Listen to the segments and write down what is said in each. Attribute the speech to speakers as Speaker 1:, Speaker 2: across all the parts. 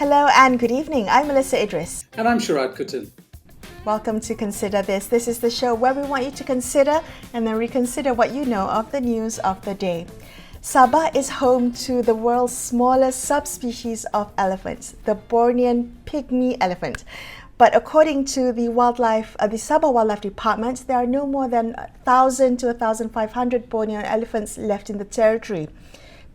Speaker 1: Hello and good evening. I'm Melissa Idris.
Speaker 2: And I'm Sharad Kuttan.
Speaker 1: Welcome to Consider This. This is the show where we want you to consider and then reconsider what you know of the news of the day. Sabah is home to the world's smallest subspecies of elephants, the Bornean pygmy elephant. But according to the Sabah Wildlife Department, there are no more than 1,000 to 1,500 Bornean elephants left in the territory.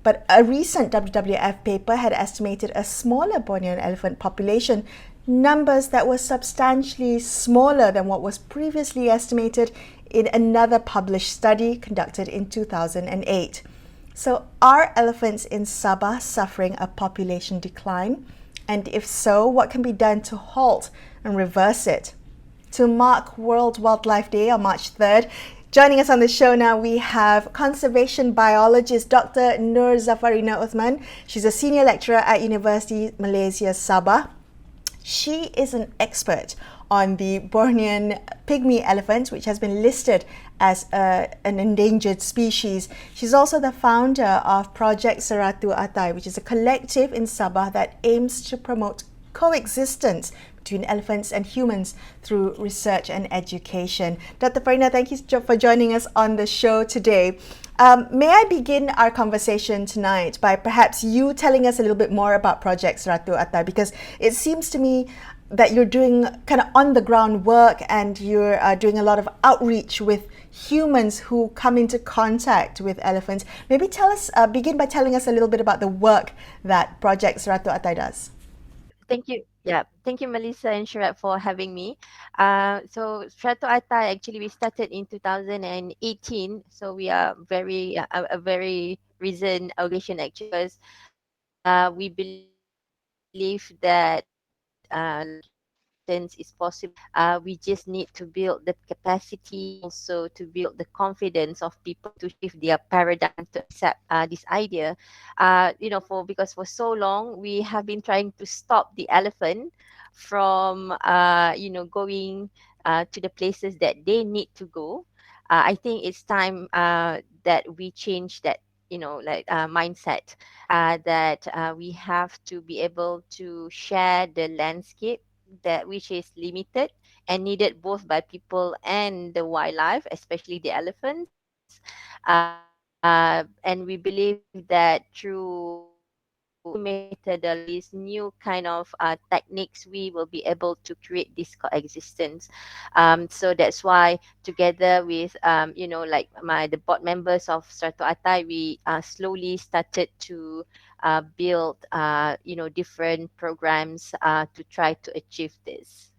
Speaker 1: But a recent WWF paper had estimated a smaller Bornean elephant population, numbers that were substantially smaller than what was previously estimated in another published study conducted in 2008. So are elephants in Sabah suffering a population decline? And if so, what can be done to halt and reverse it? To mark World Wildlife Day on March 3rd, joining us on the show now, we have conservation biologist Dr Nurzhafarina Othman. She's a senior lecturer at University Malaysia Sabah. She is an expert on the Bornean pygmy elephant, which has been listed as an endangered species. She's also the founder of Project Seratu Atai, which is a collective in Sabah that aims to promote coexistence between elephants and humans through research and education. Dr. Farina, thank you for joining us on the show today. May I begin our conversation tonight by perhaps you telling us a little bit more about Project Seratu Atai, because it seems to me that you're doing kind of on-the-ground work and you're doing a lot of outreach with humans who come into contact with elephants. Maybe begin by telling us a little bit about the work that Project Seratu Atai does.
Speaker 3: Thank you. Yeah, thank you, Melissa and Sharad, for having me. So Seratu Atai, actually, we started in 2018. So we are a very recent organization, actually, because we believe that coexistence is possible. We just need to build the capacity, also to build the confidence of people to shift their paradigm to accept this idea. Because for so long we have been trying to stop the elephant from going to the places that they need to go. I think it's time that we change that mindset, that we have to be able to share the landscape that which is limited and needed both by people and the wildlife, especially the elephants. And we believe that through methodologies, new kind of techniques, we will be able to create this coexistence. So that's why, together with the board members of Seratu Atai, we slowly started to build different programs to try to achieve this.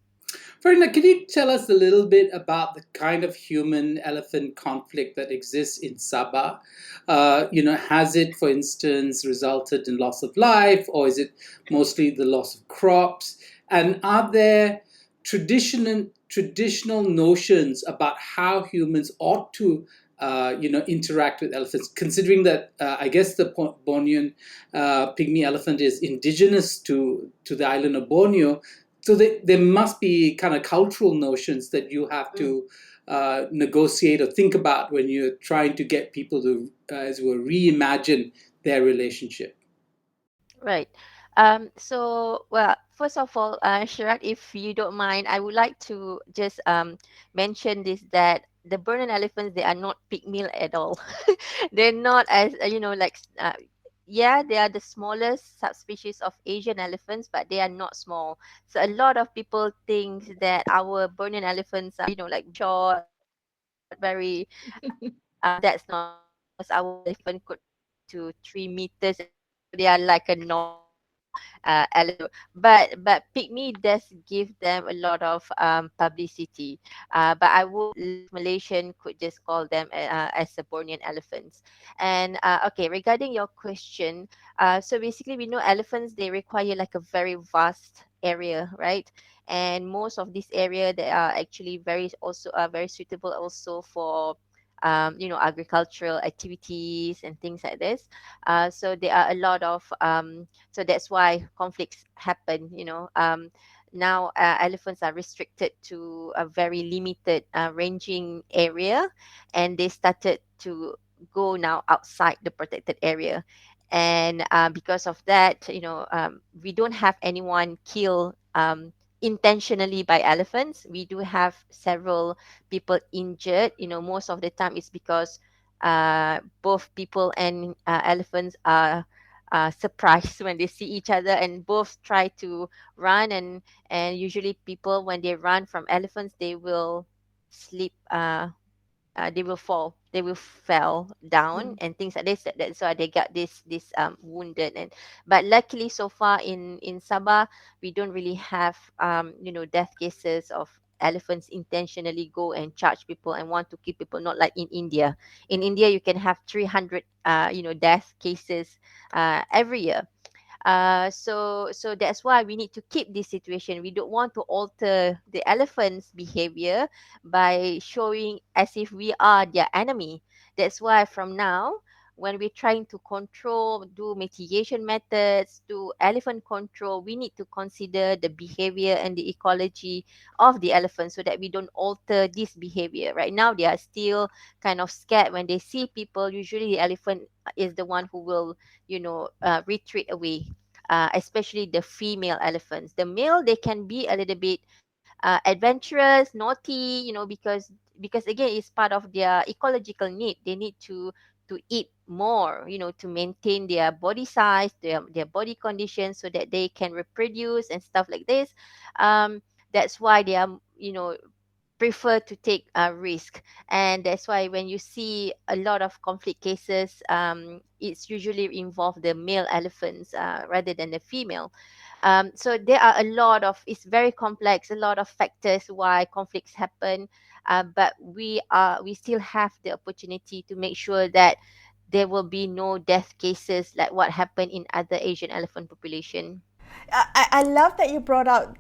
Speaker 2: Farina, can you tell us a little bit about the kind of human-elephant conflict that exists in Sabah? Has it, for instance, resulted in loss of life, or is it mostly the loss of crops? And are there traditional notions about how humans ought to interact with elephants, considering that I guess the Bornean pygmy elephant is indigenous to the island of Borneo? So there must be kind of cultural notions that you have to negotiate or think about when you're trying to get people to, as it were, reimagine their relationship.
Speaker 3: Right. Well, first of all, Sharad, if you don't mind, I would like to just mention this, that the Bornean elephants, they are not pygmy at all. They're not as, yeah, they are the smallest subspecies of Asian elephants, but they are not small. So a lot of people think that our Bornean elephants are, short, very, that's not, because our elephant could to 3 meters. They are like a normal elephant, but pygmy does give them a lot of publicity. But I would, Malaysian could just call them as the Bornean elephants. And okay, regarding your question, so basically we know elephants, they require like a very vast area, right? And most of this area, they are actually very suitable also for agricultural activities and things like this. So there are a lot of so that's why conflicts happen. Now elephants are restricted to a very limited ranging area, and they started to go now outside the protected area. and because of that, we don't have anyone kill intentionally by elephants. We do have several people injured. Most of the time it's because both people and elephants are surprised when they see each other, and both try to run, and usually people, when they run from elephants, they will sleep, they will fall, they will fell down and things like this. That's why they got this wounded. And but luckily so far in Sabah, we don't really have death cases of elephants intentionally go and charge people and want to kill people, not like in India. In India you can have 300 death cases every year. So that's why we need to keep this situation. We don't want to alter the elephant's behavior by showing as if we are their enemy. That's why from now, when we're trying to control, do mitigation methods, do elephant control, we need to consider the behavior and the ecology of the elephant so that we don't alter this behavior. Right now, they are still kind of scared when they see people. Usually, the elephant is the one who will, retreat away, especially the female elephants. The male, they can be a little bit adventurous, naughty, because again, it's part of their ecological need. They need to eat more, to maintain their body size, their body condition, so that they can reproduce and stuff like this. That's why they are, prefer to take a risk. And that's why when you see a lot of conflict cases, it's usually involve the male elephants rather than the female. So there are a lot of, it's very complex, a lot of factors why conflicts happen. But we still have the opportunity to make sure that there will be no death cases like what happened in other Asian elephant population.
Speaker 1: I love that you brought out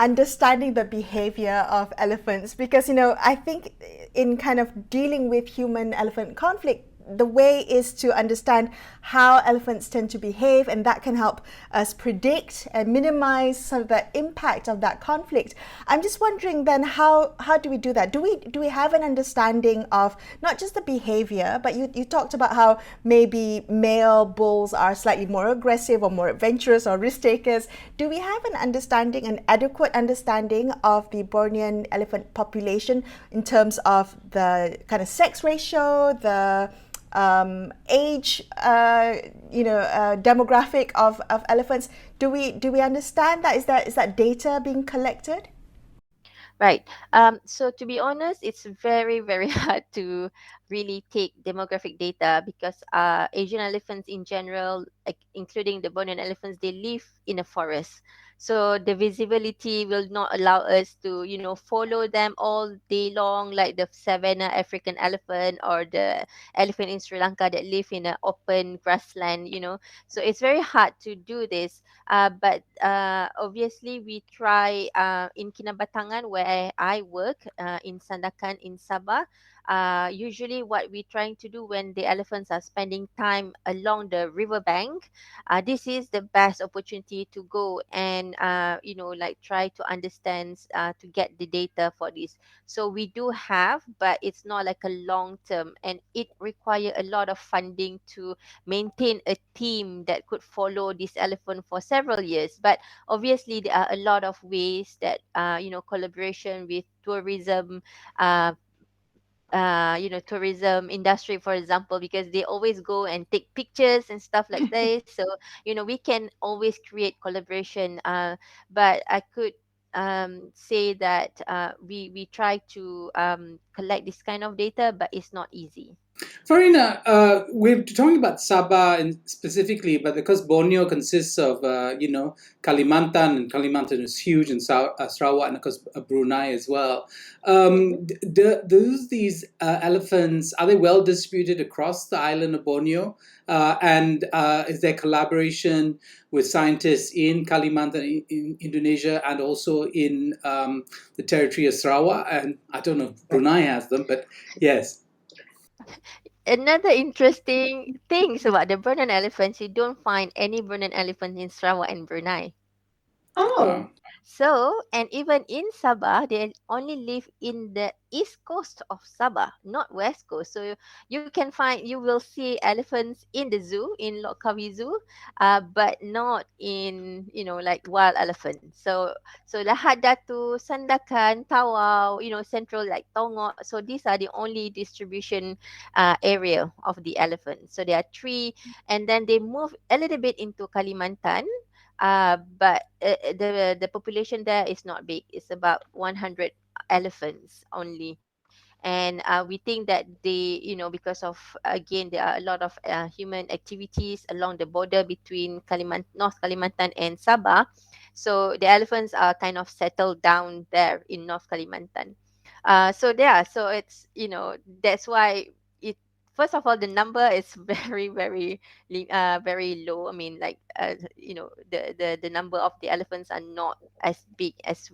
Speaker 1: understanding the behavior of elephants, because, I think in kind of dealing with human elephant conflict, the way is to understand how elephants tend to behave, and that can help us predict and minimize some of the impact of that conflict. I'm just wondering then, how do we do that? Do we have an understanding of not just the behavior, but you talked about how maybe male bulls are slightly more aggressive or more adventurous or risk takers. Do we have an understanding, an adequate understanding of the Bornean elephant population in terms of the kind of sex ratio, the age, demographic of elephants? Do we understand that? Is that data being collected?
Speaker 3: Right. So to be honest, it's very, very hard to really take demographic data because Asian elephants in general, like including the Bornean elephants, they live in a forest. So the visibility will not allow us to, follow them all day long, like the savanna African elephant or the elephant in Sri Lanka that live in an open grassland. So it's very hard to do this. But obviously, we try in Kinabatangan, where I work, in Sandakan in Sabah. Usually, what we're trying to do when the elephants are spending time along the riverbank, this is the best opportunity to go and like try to understand, to get the data for this. So we do have, but it's not like a long term, and it require a lot of funding to maintain a team that could follow this elephant for several years. But obviously, there are a lot of ways that collaboration with tourism, uh, tourism industry, for example, because they always go and take pictures and stuff like this. So we can always create collaboration. But I could say that we try to collect this kind of data, but it's not easy.
Speaker 2: Farina, we're talking about Sabah specifically, but because Borneo consists of, Kalimantan, and Kalimantan is huge, and Sarawak, and of course Brunei as well. These elephants, are they well distributed across the island of Borneo? And is there collaboration with scientists in Kalimantan, in Indonesia, and also in the territory of Sarawak? And I don't know if Brunei has them, but yes.
Speaker 3: Another interesting things about the Brunei elephants, you don't find any Brunei elephants in Sarawak and Brunei.
Speaker 1: Oh,
Speaker 2: Wow.
Speaker 3: So, and even in Sabah, they only live in the east coast of Sabah, not west coast. So you will see elephants in the zoo, in Lokawi Zoo, but not in, like wild elephants. So Lahad Datu, Sandakan, Tawau, central like Tongok. So these are the only distribution area of the elephant. So there are three, and then they move a little bit into Kalimantan, but the population there is not big. It's about 100 elephants only. And we think that because of, again, there are a lot of human activities along the border between North Kalimantan and Sabah. So the elephants are kind of settled down there in North Kalimantan. So it's, that's why it, first of all, the number is very low. I mean, like, the number of the elephants are not as big as,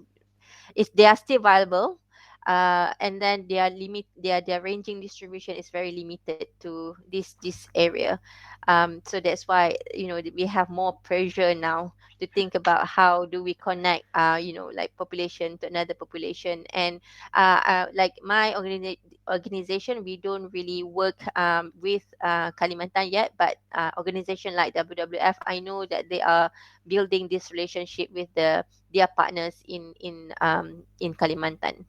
Speaker 3: is they are still viable, and then their ranging distribution is very limited to this area. So that's why, we have more pressure now to think about how do we connect, like population to another population. And like my organization, we don't really work with Kalimantan yet, but organization like WWF, I know that they are building this relationship with their partners in Kalimantan.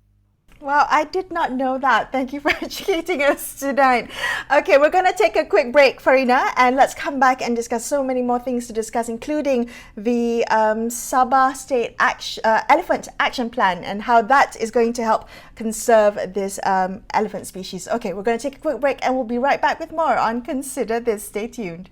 Speaker 1: wow, I did not know that. Thank you for educating us tonight. Okay, we're going to take a quick break, Farina, and let's come back and discuss so many more things to discuss, including the Sabah State Elephant Action Plan and how that is going to help conserve this elephant species. Okay, we're going to take a quick break and we'll be right back with more on Consider This. Stay tuned.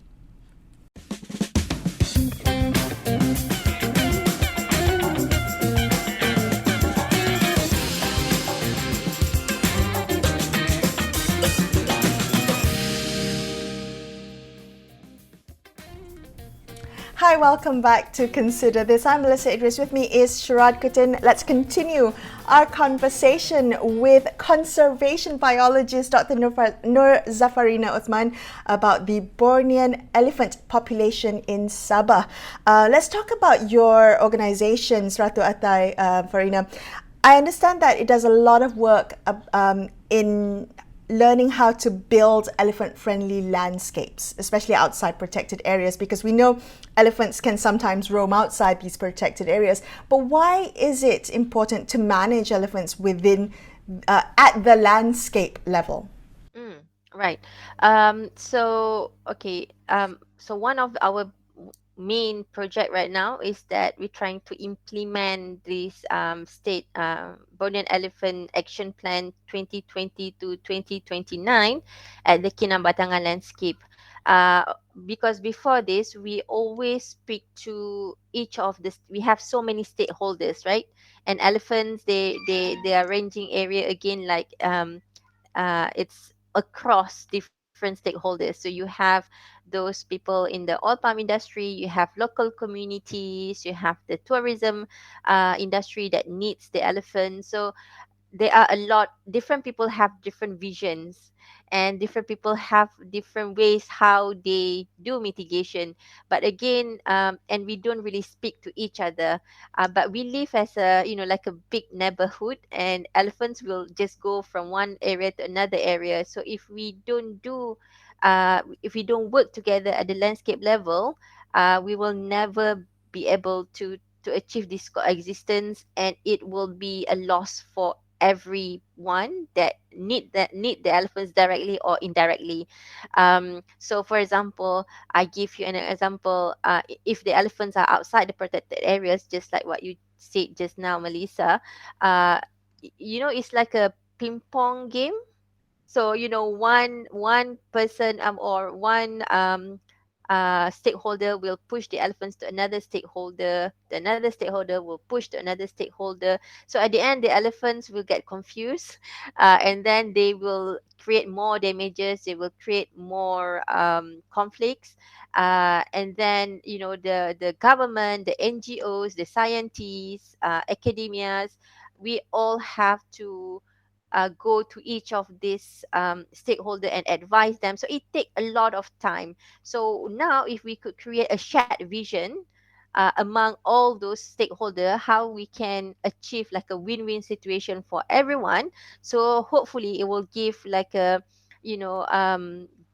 Speaker 1: Hi, welcome back to Consider This. I'm Melissa Idris. With me is Sharad Kutin. Let's continue our conversation with conservation biologist Dr Nurzhafarina Othman about the Bornean elephant population in Sabah. Let's talk about your organization, Ratu Atai, Farina. I understand that it does a lot of work in learning how to build elephant-friendly landscapes, especially outside protected areas, because we know elephants can sometimes roam outside these protected areas. But why is it important to manage elephants within, at the landscape level?
Speaker 3: Mm, right. So one of our main project right now is that we're trying to implement this state Bornean Elephant Action Plan 2020 to 2029 at the Kinabatangan landscape. Uh, because before this, we always speak to each of this. We have so many stakeholders, right? And elephants, they are ranging area again, like it's across different stakeholders. So you have those people in the oil palm industry, you have local communities, you have the tourism industry that needs the elephant. So there are a lot, different people have different visions, and different people have different ways how they do mitigation. But again, and we don't really speak to each other, but we live as a, like a big neighborhood, and elephants will just go from one area to another area. So if we don't work together at the landscape level, we will never be able to achieve this coexistence, and it will be a loss for everyone that need the elephants directly or indirectly. So for example, I give you an example. If the elephants are outside the protected areas, just like what you said just now, Melissa, uh, it's like a ping pong game. So one person, or one stakeholder will push the elephants to another stakeholder. The another stakeholder will push to another stakeholder. So at the end, the elephants will get confused, and then they will create more damages. They will create more conflicts, and then the government, the NGOs, the scientists, academias, we all have to go to each of these stakeholder and advise them. So it take a lot of time. So now, if we could create a shared vision, among all those stakeholder, how we can achieve like a win-win situation for everyone. So hopefully it will give like a, you know,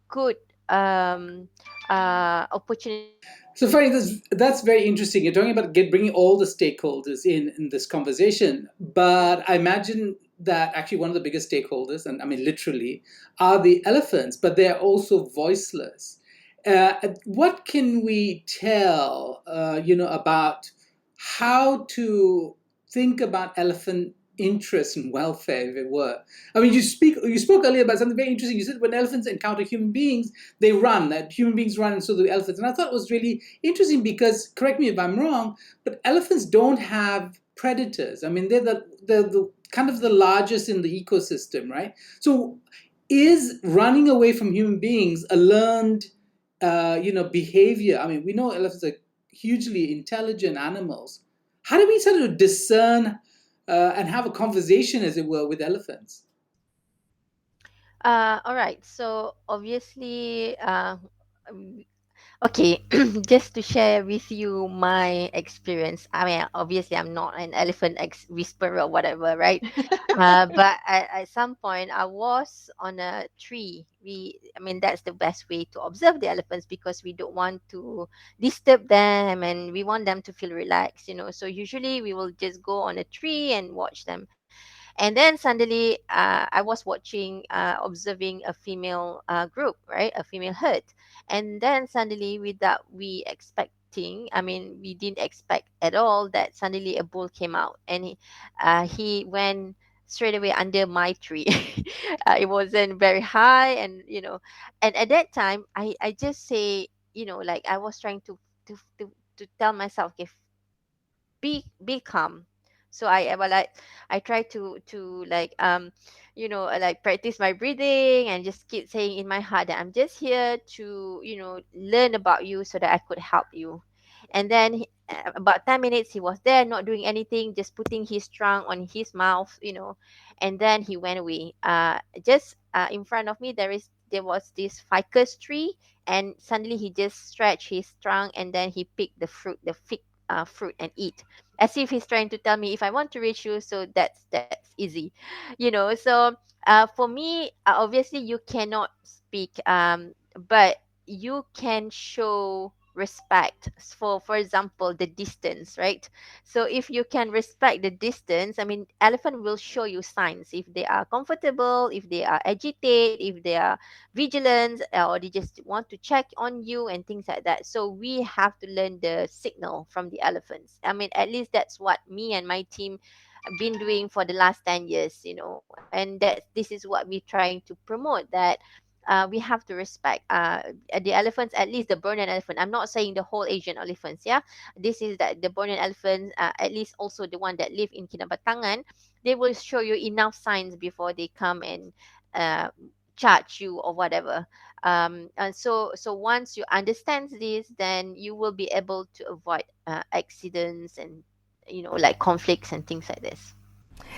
Speaker 3: good um, opportunity.
Speaker 2: So, Fanny, that's very interesting. You're talking about bringing all the stakeholders in this conversation, but I imagine that actually one of the biggest stakeholders, and I mean literally, are the elephants, but they're also voiceless. What can we tell, about how to think about elephant interest and welfare, if it were? I mean, you spoke earlier about something very interesting. You said when elephants encounter human beings, they run. That human beings run, and so do elephants. And I thought it was really interesting because, correct me if I'm wrong, but elephants don't have predators. I mean, they're the kind of the largest in the ecosystem, right? So, is running away from human beings a learned, behavior? I mean, we know elephants are hugely intelligent animals. How do we sort of discern and have a conversation, as it were, with elephants?
Speaker 3: All right. So obviously, um, okay, just to share with you my experience. I mean, obviously, I'm not an elephant whisperer or whatever, right? But at some point, I was on a tree. I mean, that's the best way to observe the elephants because we don't want to disturb them and we want them to feel relaxed, you know. So usually, we will just go on a tree and watch them. And then suddenly, I was watching, observing a female group, right? A female herd. And then suddenly, without we expecting, I mean, we didn't expect at all that suddenly a bull came out and he went straight away under my tree. It wasn't very high, and and at that time, I just say, like I was trying to tell myself, okay, be calm. So I try to like like practice my breathing and just keep saying in my heart that I'm just here to learn about you so that I could help you. And then about 10 minutes he was there not doing anything, just putting his trunk on his mouth, and then he went away. Just in front of me there was this ficus tree, and suddenly he just stretched his trunk and then he picked the fig fruit and eat, as if he's trying to tell me, if I want to reach you, so that's easy. So for me, obviously you cannot speak, but you can show respect. For example, the distance, right? So if you can respect the distance, I mean, elephant will show you signs if they are comfortable, if they are agitated, if they are vigilant, or they just want to check on you and things like that. So we have to learn the signal from the elephants. I mean, at least that's what me and my team have been doing for the last 10 years, and this is what we're trying to promote, that we have to respect the elephants, at least the Bornean elephant. I'm not saying the whole Asian elephants, yeah. This is that the Bornean elephants, at least also the one that live in Kinabatangan, they will show you enough signs before they come and uh, charge you or whatever. And so once you understand this, then you will be able to avoid accidents and like conflicts and things like this.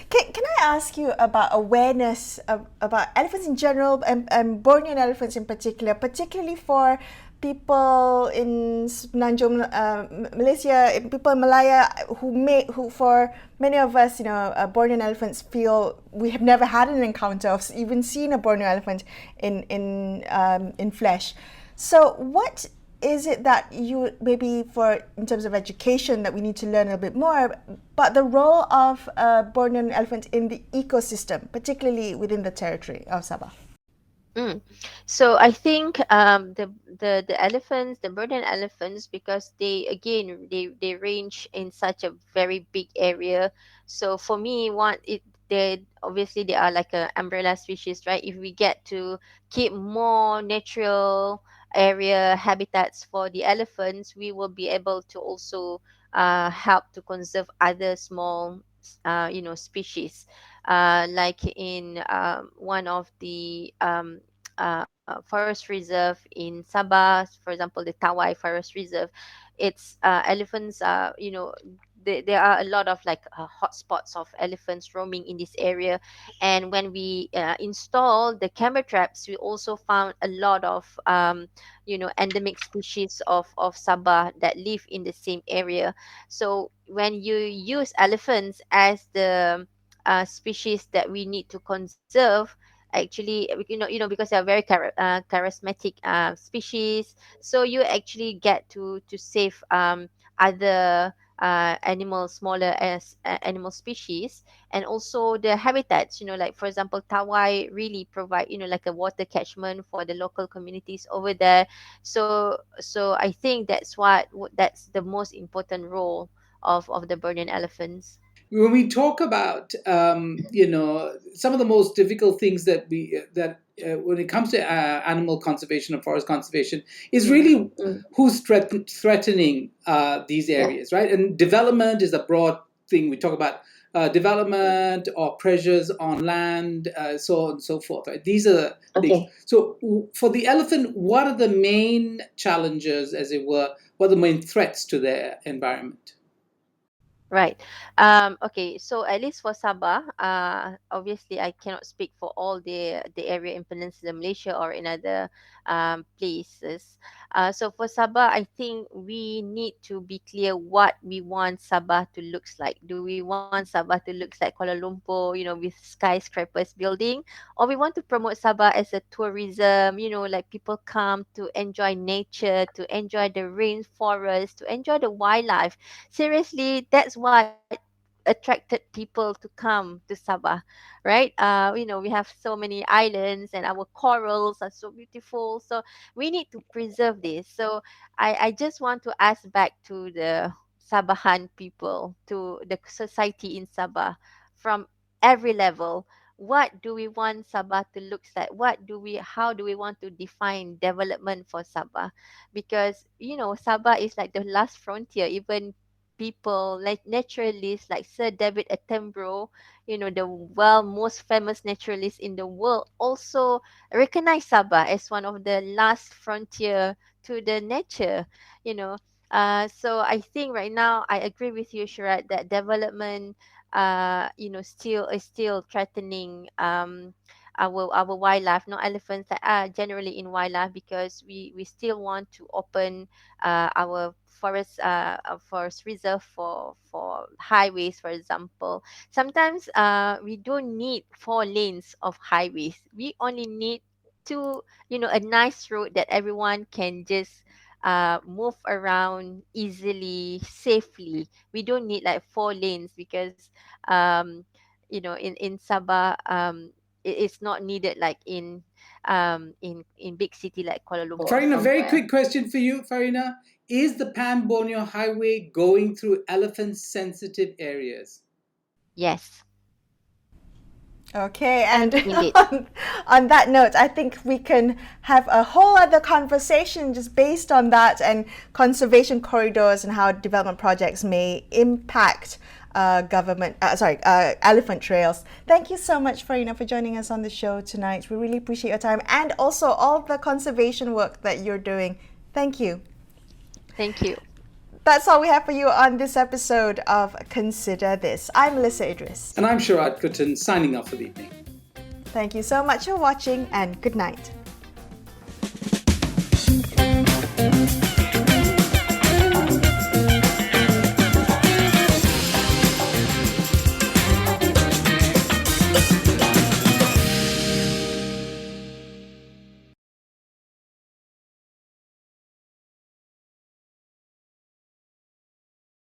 Speaker 1: Can I ask you about awareness about elephants in general and Bornean elephants in particular, particularly for people in Semenanjung, Malaysia, people in Malaya who for many of us, Bornean elephants feel we have never had an encounter of even seen a Borneo elephant in flesh. So what is it that you maybe for in terms of education that we need to learn a bit more, but the role of a Bornean elephant in the ecosystem, particularly within the territory of Sabah?
Speaker 3: Mm. So I think the elephants, the Burden elephants, because they again they range in such a very big area. So for me, one it they obviously they are like a umbrella species, right? If we get to keep more natural area habitats for the elephants, we will be able to also help to conserve other small species, like in one of the forest reserve in Sabah, for example, the Tawai Forest Reserve. It's elephants. there are a lot of like hotspots of elephants roaming in this area. And when we installed the camera traps, we also found a lot of endemic species of Sabah that live in the same area. So when you use elephants as the species that we need to conserve, actually, because they are very charismatic species, so you actually get to save other animals, smaller as animal species, and also the habitats. Like for example, Tawai really provide like a water catchment for the local communities over there. So I think that's the most important role of the Bornean elephants.
Speaker 2: When we talk about some of the most difficult things that when it comes to animal conservation and forest conservation is
Speaker 3: Mm.
Speaker 2: really who's threatening these
Speaker 3: Yeah.
Speaker 2: areas, right? And development is a broad thing. We talk about development or pressures on land, so on and so forth, right? These are things.
Speaker 3: Okay.
Speaker 2: So for the elephant, what are the main challenges, as it were? What are the main threats to their environment?
Speaker 3: Right. Okay. So at least for Sabah, obviously I cannot speak for all the area in Peninsular Malaysia or in other places. So for Sabah, I think we need to be clear what we want Sabah to looks like. Do we want Sabah to looks like Kuala Lumpur, with skyscrapers building, or we want to promote Sabah as a tourism, like people come to enjoy nature, to enjoy the rainforest, to enjoy the wildlife. Seriously, that's what attracted people to come to Sabah, right? We have so many islands and our corals are so beautiful. So we need to preserve this. So I just want to ask back to the Sabahan people, to the society in Sabah, from every level. What do we want Sabah to look like? How do we want to define development for Sabah? Because, Sabah is like the last frontier. Even people like naturalists like Sir David Attenborough, the most famous naturalist in the world, also recognize Sabah as one of the last frontier to the nature. you know so I think right now I agree with you, Sharat, that development still threatening our wildlife, not elephants that are generally in wildlife, because we still want to open our forest reserve for highways, for example. Sometimes we don't need 4 lanes of highways. We only need a nice road that everyone can just move around easily, safely. We don't need like 4 lanes, because in Sabah, it's not needed like in big city like Kuala Lumpur or
Speaker 2: Farina, very
Speaker 3: somewhere.
Speaker 2: quick question for you, Farina. Is the Pan Borneo Highway going through elephant sensitive areas?
Speaker 3: Yes,
Speaker 1: Okay, and
Speaker 3: indeed.
Speaker 1: on that note, I think we can have a whole other conversation just based on that and conservation corridors and how development projects may impact elephant trails. Thank you so much, Farina, for joining us on the show tonight. We really appreciate your time and also all the conservation work that you're doing. Thank you.
Speaker 3: Thank you.
Speaker 1: That's all we have for you on this episode of Consider This. I'm Melissa Idris.
Speaker 2: And I'm Sharad Kuttan, signing off for the evening.
Speaker 1: Thank you so much for watching and good night.